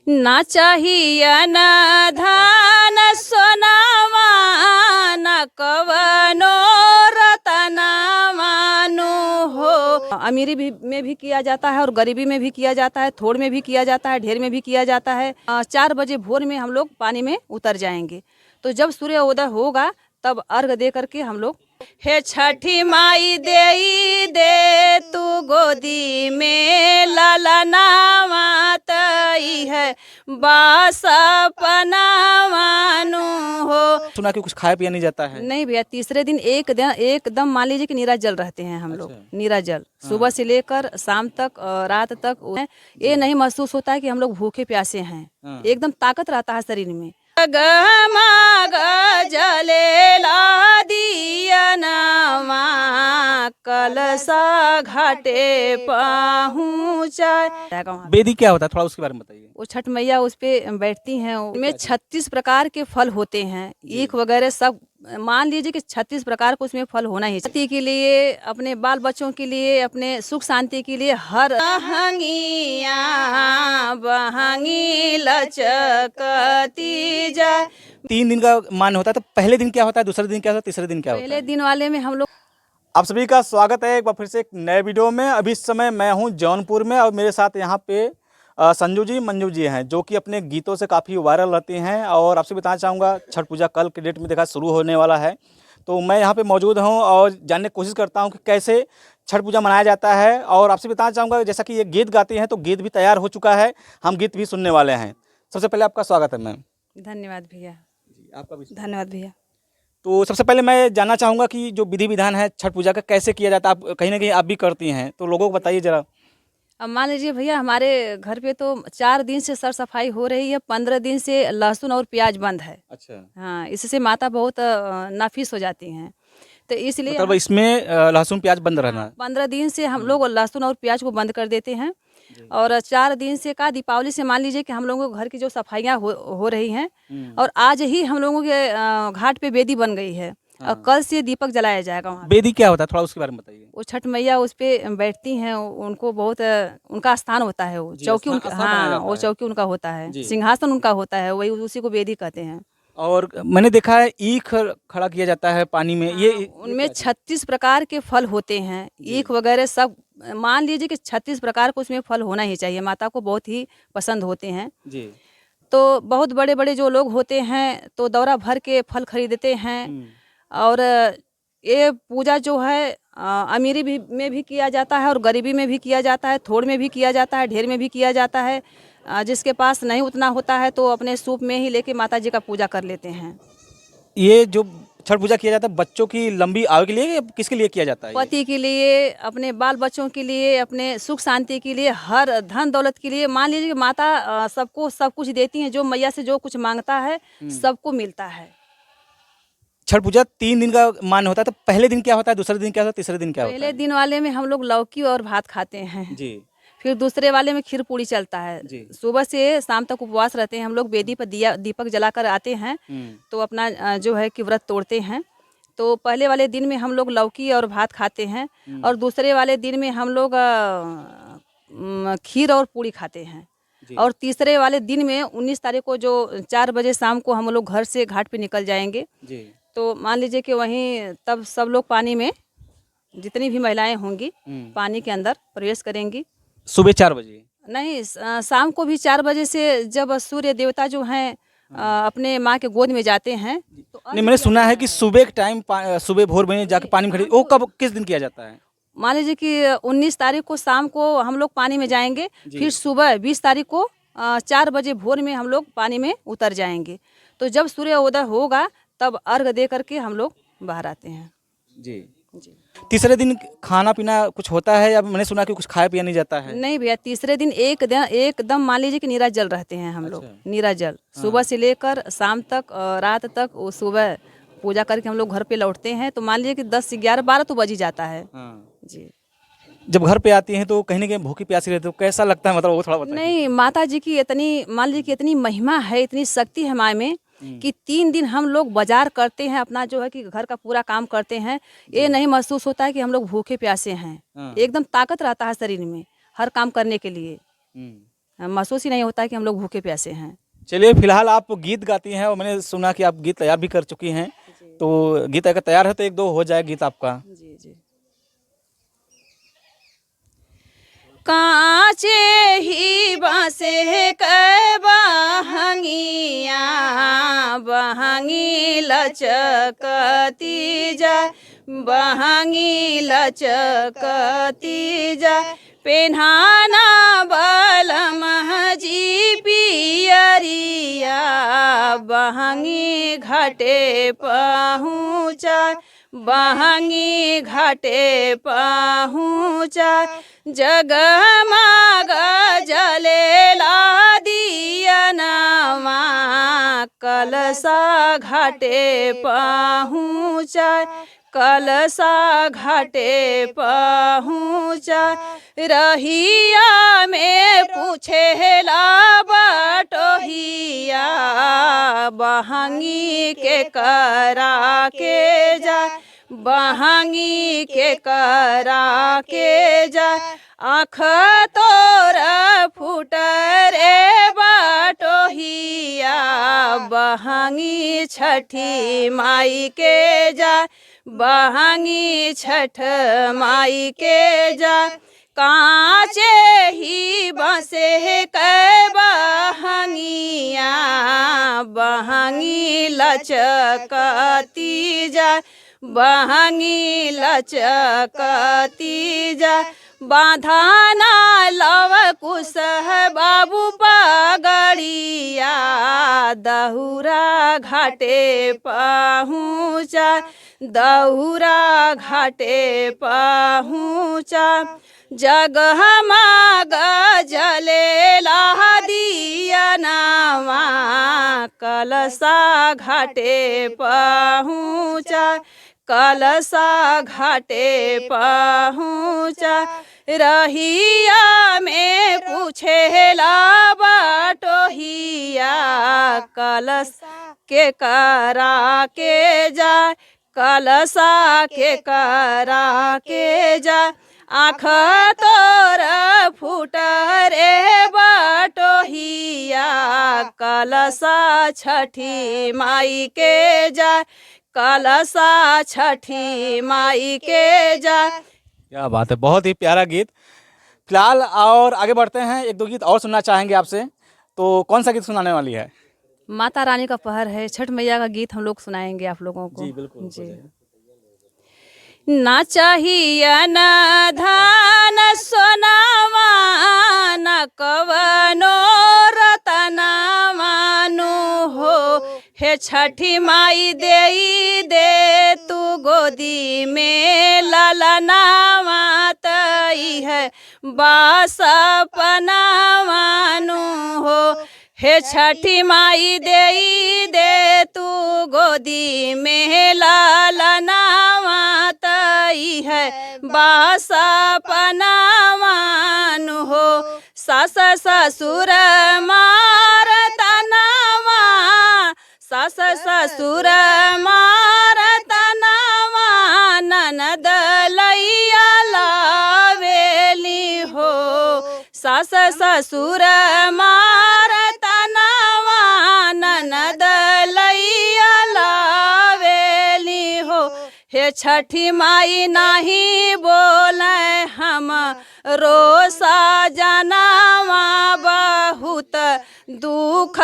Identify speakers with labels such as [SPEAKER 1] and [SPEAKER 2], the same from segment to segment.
[SPEAKER 1] ना चाहिए न धान सोनावा न कवनो रतनावा नु हो। अमीरी में भी किया जाता है और गरीबी में भी किया जाता है, थोड़ में भी किया जाता है, ढेर में भी किया जाता है। 4 बजे भोर में हम लोग पानी में उतर जाएंगे। तो जब सूर्योदय होगा तब अर्घ दे करके हम लोग हे छठी माई दे तू गोदी में ललनावा तई है बासपनावानु हो।
[SPEAKER 2] सुना कि कुछ खाया पिया नहीं जाता है।
[SPEAKER 1] नहीं भैया, तीसरे दिन एकदम मान लीजिए कि निराजल रहते हैं हम लोग। निराजल सुबह से लेकर शाम तक रात तक ये नहीं महसूस होता है कि हम लोग भूखे प्यासे हैं। एकदम ताकत रहता है शरीर में। जलेला दियनमा कलसा घाटे पहुँचा।
[SPEAKER 2] बेदी क्या होता है, थोड़ा उसके बारे में बताइए।
[SPEAKER 1] वो छठ मैया उस पे बैठती हैं। उसमें 36 प्रकार के फल होते हैं, ईख वगैरह सब। मान लीजिए कि 36 प्रकार को उसमें फल होना ही चाहिए। पति के लिए, अपने बाल बच्चों के लिए, अपने सुख शांति के लिए हर बहंगी लचकती जाए।
[SPEAKER 2] 3 दिन का मान होता है, तो पहले दिन क्या होता है, दूसरे दिन क्या होता है, तीसरे दिन क्या होता है?
[SPEAKER 1] पहले दिन वाले में हम लोग
[SPEAKER 2] आप सभी का स्वागत है एक बार फिर से एक नए वीडियो में। अभी इस समय मैं हूं जौनपुर में और मेरे साथ यहां पे संजू जी मंजू जी हैं, जो कि अपने गीतों से काफ़ी वायरल रहती हैं। और आपसे बताना चाहूँगा, छठ पूजा कल के डेट में देखा शुरू होने वाला है, तो मैं यहाँ पे मौजूद हूँ और जानने की कोशिश करता हूँ कि कैसे छठ पूजा मनाया जाता है। और आपसे बताना चाहूँगा, जैसा कि ये गीत गाती हैं तो गीत भी तैयार हो चुका है, हम गीत भी सुनने वाले हैं। सबसे पहले आपका स्वागत है मैम।
[SPEAKER 1] धन्यवाद भैया।
[SPEAKER 2] आपका भी
[SPEAKER 1] धन्यवाद भैया।
[SPEAKER 2] तो सबसे पहले मैं जानना चाहूँगा कि जो विधि विधान है छठ पूजा का कैसे किया जाता है, आप कहीं ना कहीं आप भी करती हैं, तो लोगों को बताइए ज़रा।
[SPEAKER 1] अब मान लीजिए भैया, हमारे घर पे तो 4 दिन से सर सफाई हो रही है, 15 दिन से लहसुन और प्याज बंद है।
[SPEAKER 2] अच्छा,
[SPEAKER 1] हाँ, इससे माता बहुत नाफिस हो जाती हैं। तो इसलिए
[SPEAKER 2] मतलब इसमें लहसुन प्याज बंद रहना है।
[SPEAKER 1] 15 दिन से हम लोग लहसुन और प्याज को बंद कर देते हैं। और 4 दिन से का दीपावली से मान लीजिए कि हम लोगों के घर की जो सफाइयाँ हो रही हैं। और आज ही हम लोगों के घाट पे बेदी बन गई है। और कल से दीपक जलाया जाएगा वहाँ पे।
[SPEAKER 2] बेदी क्या होता है, थोड़ा उसके बारे में बताइए।
[SPEAKER 1] वो छठ मैया उस पे बैठती हैं, उनको बहुत उनका स्थान होता है। वो चौकी उनका, हाँ, वो चौकी उनका होता है, सिंहासन उनका होता है, वही उसी को बेदी कहते हैं।
[SPEAKER 2] और मैंने देखा है ईख खड़ा किया जाता है पानी में। ये
[SPEAKER 1] उनमें 36 प्रकार के फल होते हैं, ईख वगैरह सब। मान लीजिए कि 36 प्रकार को उसमें फल होना ही चाहिए, माता को बहुत ही पसंद होते हैं
[SPEAKER 2] जी।
[SPEAKER 1] तो बहुत बड़े बड़े जो लोग होते हैं तो दौरा भर के फल खरीदते हैं। और ये पूजा जो है अमीरी में भी किया जाता है और गरीबी में भी किया जाता है, थोड़ में भी किया जाता है, ढेर में भी किया जाता है। जिसके पास नहीं उतना होता है तो अपने सूप में ही लेके माता जी का पूजा कर लेते हैं।
[SPEAKER 2] ये जो छठ पूजा किया जाता है बच्चों की लंबी आयु के लिए, किसके लिए किया जाता है?
[SPEAKER 1] पति के लिए, अपने बाल बच्चों के लिए, अपने सुख शांति के लिए, हर धन दौलत के लिए। मान लीजिए कि माता सबको सब कुछ देती हैं, जो मैया से जो कुछ मांगता है सबको मिलता है।
[SPEAKER 2] छठ पूजा 3 दिन का मान होता है, तो पहले दिन क्या होता है, दूसरे दिन क्या होता है, तीसरे दिन क्या होता है?
[SPEAKER 1] पहले दिन वाले में हम लोग लौकी और भात खाते हैं
[SPEAKER 2] जी।
[SPEAKER 1] फिर दूसरे वाले में खीर पूड़ी चलता है
[SPEAKER 2] जी।
[SPEAKER 1] सुबह से शाम तक उपवास रहते हैं हम लोग। बेदी पर दीपक जलाकर आते हैं तो अपना जो है कि व्रत तोड़ते हैं। तो पहले वाले दिन में हम लोग लौकी और भात खाते हैं और दूसरे वाले दिन में हम लोग खीर और पूड़ी खाते हैं। और तीसरे वाले दिन में 19 तारीख को जो 4 बजे शाम को हम लोग घर से घाट पे निकल जाएंगे। तो मान लीजिए कि वहीं तब सब लोग पानी में, जितनी भी महिलाएं होंगी पानी के अंदर प्रवेश करेंगी।
[SPEAKER 2] सुबह 4 बजे
[SPEAKER 1] नहीं, शाम को भी 4 बजे से जब सूर्य देवता जो हैं अपने माँ के गोद में जाते हैं तो
[SPEAKER 2] नहीं, मैंने सुना है कि सुबह के टाइम सुबह भोर में जाके पानी में खड़ी, वो कब किस दिन किया जाता है?
[SPEAKER 1] मान लीजिए कि 19 तारीख को शाम को हम लोग पानी में जाएंगे, फिर सुबह 20 तारीख को 4 बजे भोर में हम लोग पानी में उतर जाएंगे। तो जब सूर्योदय होगा तब अर्घ दे करके हम लोग बाहर आते हैं।
[SPEAKER 2] जी। तीसरे दिन खाना पीना कुछ होता है, या मैंने सुना कि कुछ खाया पिया नहीं जाता है?
[SPEAKER 1] नहीं भैया, तीसरे दिन एकदम मान लीजिए कि निराजल रहते हैं हम लोग। निराजल सुबह से लेकर शाम तक रात तक। वो सुबह पूजा करके हम लोग घर पे लौटते हैं तो मान लीजिए कि 10 11 12 तो बज ही जाता है। जी।
[SPEAKER 2] जब घर पे आती हैं तो कहीं ना कहीं भूखी प्यासी रहती है, तो कैसा लगता है, मतलब वो थोड़ा बताइए।
[SPEAKER 1] नहीं, माता जी की इतनी, मान लीजिए कि इतनी महिमा है, इतनी शक्ति है माँ में कि 3 दिन हम लोग बाजार करते हैं, अपना जो है कि घर का पूरा काम करते हैं। ये नहीं महसूस होता है कि हम लोग भूखे प्यासे हैं। एकदम ताकत रहता है शरीर में हर काम करने के लिए। महसूस ही नहीं होता कि हम लोग भूखे प्यासे हैं।
[SPEAKER 2] चलिए, फिलहाल आप गीत गाती हैं और मैंने सुना कि आप गीत तैयार भी कर चुकी हैं, तो गीत अगर तैयार है तो एक दो हो जाए गीत आपका।
[SPEAKER 1] जी जी। कांचे ही बांसे के बहंगिया, बहंगी लचकती जा, बहंगी लचकती जा, पेन्हाना बलम जी पियरिया, बहंगी घाटे पहुँचा, बहंगी घाटे पहुँचा, जगमग जलेला दियनवा, कलसा घाटे पहुँचा, कलसा घाटे पहुँचा, रहिया में पूछेला बटोहिया, बहंगी के करा के जा, बहंगी के करा के जा, आँख तोर फूट रे बटोहिया, बहंगी छठी माई के जा, बहंगी छठ माई के जा, कांचे ही बसे के बहंगिया, बहंगी लचकती जा, बहंगी लचकती जा, बांधाना लव कुश बाबू पगड़िया, दहुरा घाटे पहुँचा, दहुरा घाटे पहुँचा, जगमग जलेला दियनवा, कलसा घाटे पहुँचा, कलसा घाटे पहुँचा, रहिया में पूछेला बटोहिया, कलसा के करा के जा, कलसा के करा के जा, आँख तोर फूट रे बटोहिया, कलसा छठी माई के जा, कलसा छठी माई के जा।
[SPEAKER 2] क्या बात है, बहुत ही प्यारा गीत। फिलहाल और आगे बढ़ते हैं, एक दो गीत और सुनना चाहेंगे आपसे, तो कौन सा गीत सुनाने वाली है?
[SPEAKER 1] माता रानी का पहर है, छठ मैया का गीत हम लोग सुनाएंगे आप लोगों को।
[SPEAKER 2] जी बिल्कुल
[SPEAKER 1] जी। ना चाहिए न धान सोनावा, न कवनो रतनावा नु हो, हे छठी माई देई दे तू गोदी में ललनावा, तई है बासपनावा नु हो, हे छठी माई देई दे तू गोदी में ललनावा, तई है बासपनावा नु हो, सास ससुर मारतनावा, सास ससुर मारतनावा, ननद लैया लावेली हो, सास ससुर मारतनावा, ननद लैया लावेली हो, हे छठी माई नाही बोले हम रोसा जनावा, बहुत दुख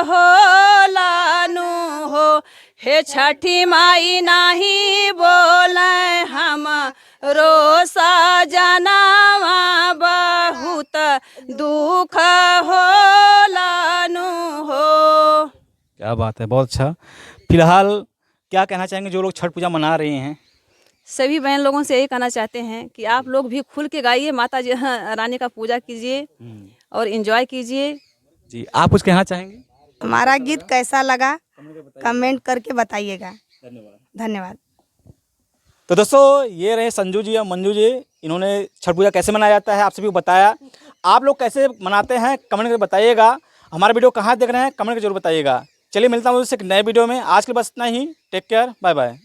[SPEAKER 1] होला नु हो, हे छठी माई नाही बोले हम रोसा जनावा, बहुत दुख होला नु हो।
[SPEAKER 2] क्या बात है, बहुत अच्छा। फिलहाल क्या कहना चाहेंगे जो लोग छठ पूजा मना रहे हैं?
[SPEAKER 1] सभी बहन लोगों से यही कहना चाहते हैं कि आप लोग भी खुल के गाइए, माता जी रानी का पूजा कीजिए और एंजॉय कीजिए।
[SPEAKER 2] जी, आप कुछ कहना चाहेंगे?
[SPEAKER 3] हमारा गीत कैसा लगा कमेंट करके बताइएगा।
[SPEAKER 2] धन्यवाद।
[SPEAKER 3] धन्यवाद।
[SPEAKER 2] तो दोस्तों, ये रहे संजू जी और मंजू जी, इन्होंने छठ पूजा कैसे मनाया जाता है आप सभी को बताया। आप लोग कैसे मनाते हैं कमेंट करके बताइएगा। हमारा वीडियो कहाँ देख रहे हैं कमेंट करके जरूर बताइएगा। चलिए मिलता हूँ एक नए वीडियो में। आज के लिए बस इतना ही। Take care, bye bye.